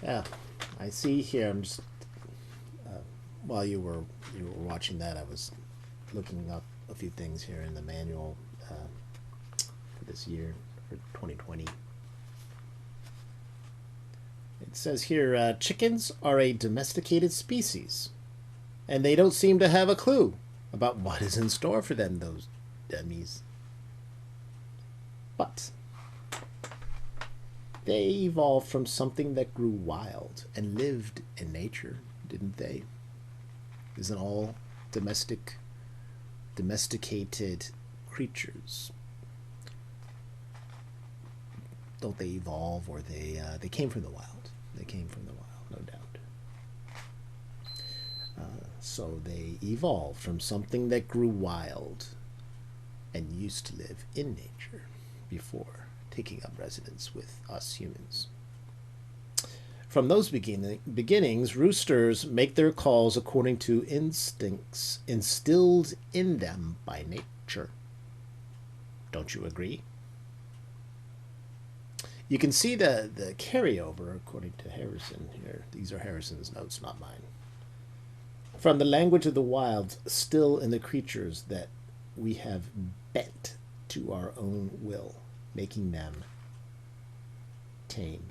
Yeah, I see here. I'm just while you were watching that, I was looking up a few things here in the manual for this year, for 2020. It says here, chickens are a domesticated species, and they don't seem to have a clue about what is in store for them, those dummies. But they evolved from something that grew wild and lived in nature, didn't they? Isn't all domesticated creatures, don't they evolve, or they came from the wild? They came from the wild, no doubt. So they evolved from something that grew wild and used to live in nature before taking up residence with us humans. From those beginnings, roosters make their calls according to instincts instilled in them by nature. Don't you agree? You can see the carryover according to Harrison here. These are Harrison's notes, not mine. From the language of the wild, still in the creatures that we have bent to our own will, making them tame.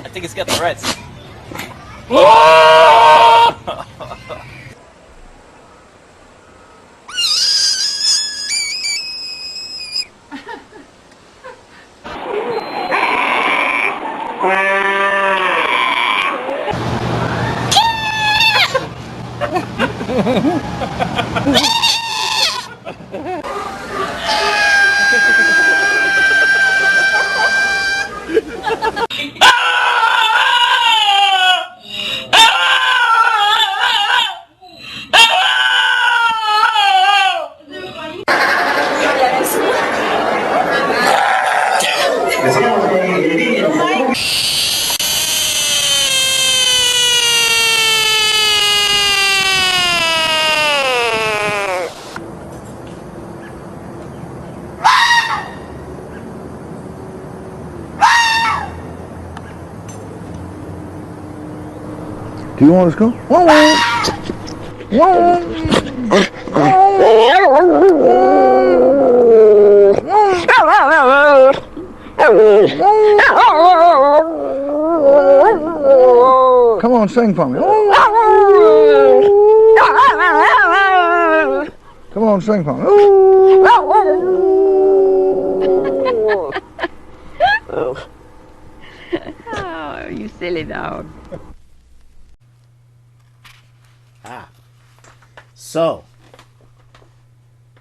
I think it's got the reds. Do you want to go? Come on, sing for me. Come on, sing for me. Oh, you silly dog. So,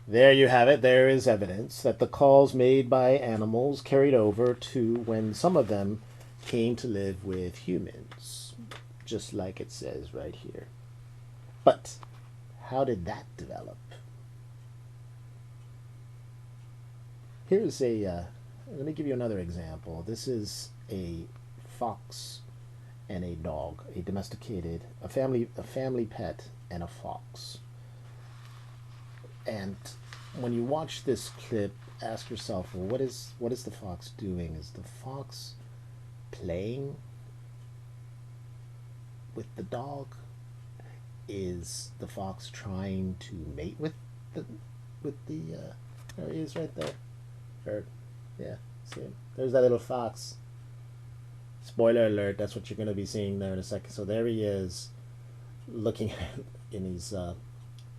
there you have it. There is evidence that the calls made by animals carried over to when some of them came to live with humans, just like it says right here. But how did that develop? Here's let me give you another example. This is a fox and a dog, a domesticated, a family pet and a fox. And when you watch this clip, ask yourself, well, what is the fox doing? Is the fox playing with the dog? Is the fox trying to mate with the there he is right there. Or, yeah, see him. There's that little fox. Spoiler alert, that's what you're going to be seeing there in a second. So there he is, looking at, and he's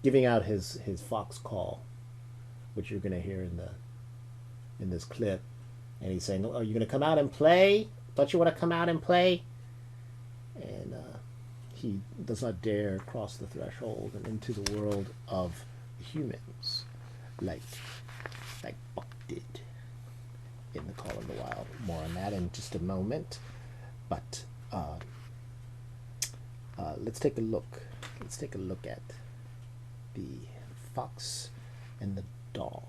giving out his fox call, which you're going to hear in this clip. And he's saying, are you going to come out and play? Don't you want to come out and play? And he does not dare cross the threshold and into the world of humans, like Buck did in The Call of the Wild. More on that in just a moment. But let's take a look. Let's take a look at the fox and the dog.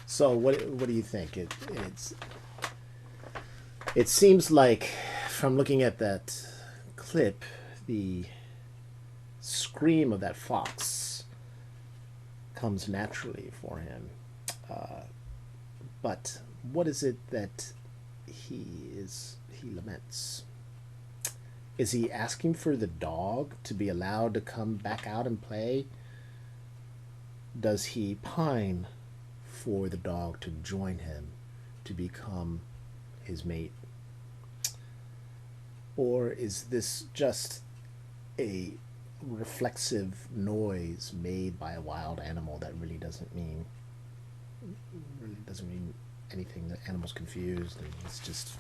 So what do you think? It seems like, from looking at that clip, the scream of that fox comes naturally for him. But what is it that he laments? Is he asking for the dog to be allowed to come back out and play? Does he pine for the dog to join him, to become his mate? Or is this just a reflexive noise made by a wild animal that really doesn't mean anything? The animal's confused and it's just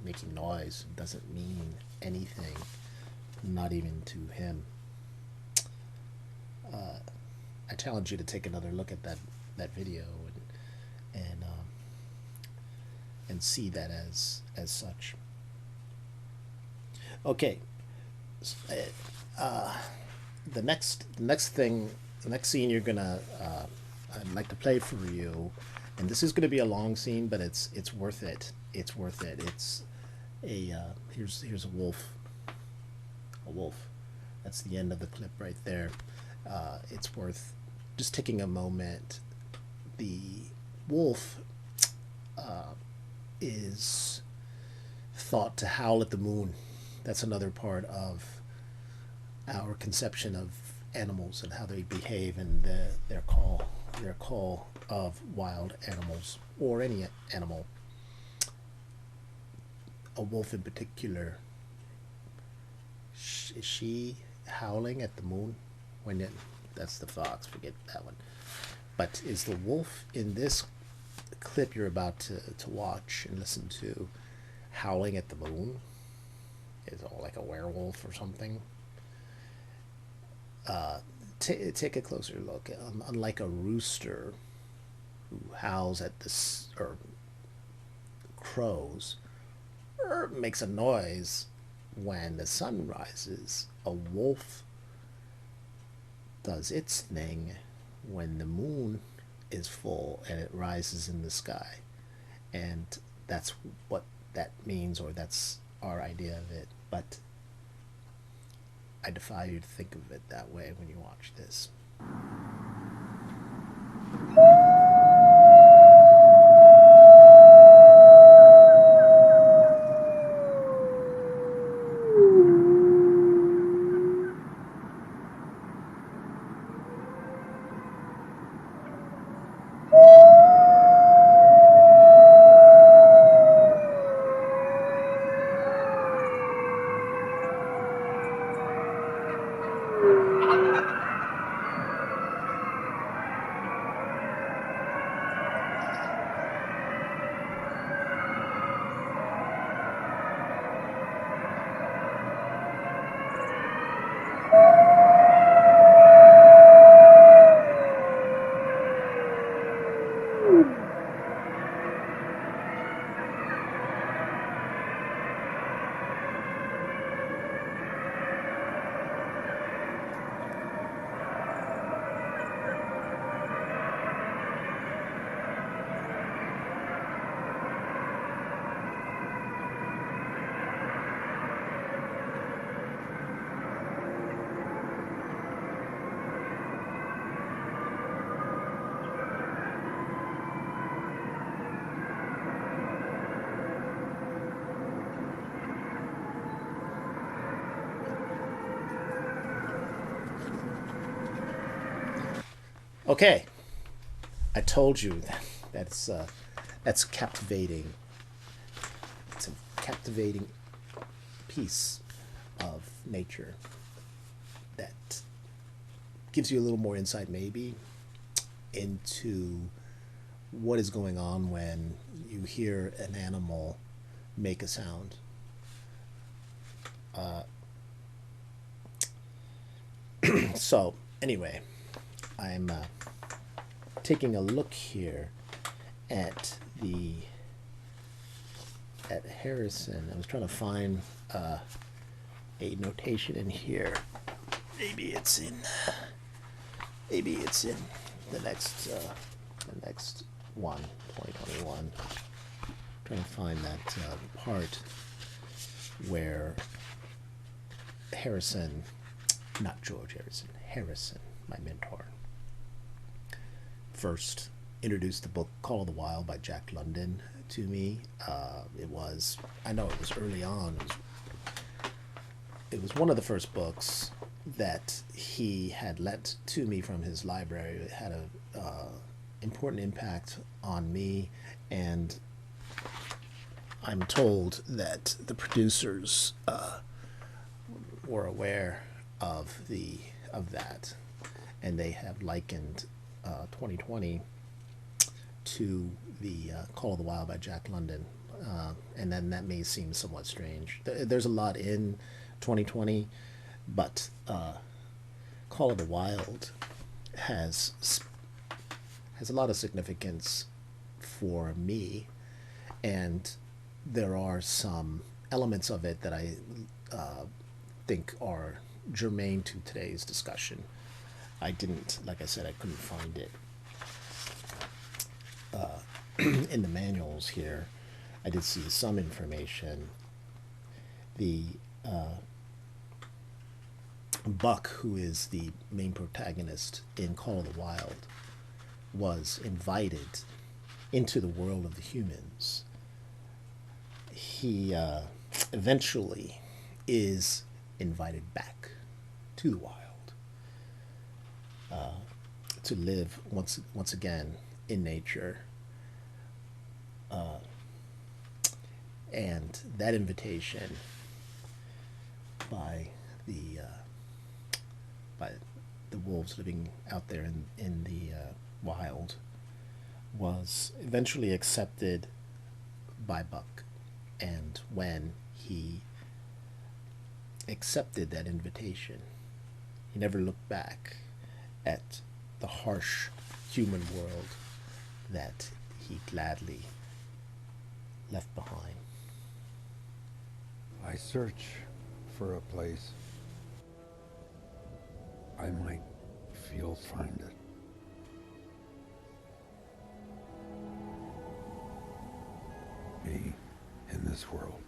making noise. It doesn't mean anything, not even to him. I challenge you to take another look at that video and see that as such. Okay, the next scene you're gonna I'd like to play for you, and this is gonna be a long scene, but it's worth it. It's worth it. It's a here's a wolf. A wolf. That's the end of the clip right there. It's worth just taking a moment. The wolf is thought to howl at the moon. That's another part of our conception of animals and how they behave, and their call of wild animals, or any animal. A wolf in particular, is she howling at the moon? That's the fox, forget that one. But is the wolf in this clip you're about to watch and listen to howling at the moon? Is it like a werewolf or something? Take a closer look. Unlike a rooster who howls at this, or crows, or makes a noise when the sun rises, a wolf does its thing when the moon is full and it rises in the sky. And that's what that means, or that's our idea of it. But I defy you to think of it that way when you watch this. Okay, I told you that's captivating. It's a captivating piece of nature that gives you a little more insight, maybe, into what is going on when you hear an animal make a sound. So, anyway, I'm taking a look here at at Harrison. I was trying to find a notation in here. Maybe it's in the next one, 2021. Trying to find that part where Harrison, not George Harrison, Harrison, my mentor, first introduced the book Call of the Wild by Jack London to me. I know it was early on. It was one of the first books that he had lent to me from his library. It had a important impact on me, and I'm told that the producers were aware of that, and they have likened 2020 to the Call of the Wild by Jack London, and then that may seem somewhat strange. There's a lot in 2020, but Call of the Wild has a lot of significance for me, and there are some elements of it that I think are germane to today's discussion. Like I said, I couldn't find it in the manuals here. I did see some information. The Buck, who is the main protagonist in Call of the Wild, was invited into the world of the humans. He eventually is invited back to the wild to live once again in nature, and that invitation by the wolves living out there in the wild was eventually accepted by Buck. And when he accepted that invitation, he never looked back at the harsh human world that he gladly left behind. I search for a place I might feel find it. Me in this world.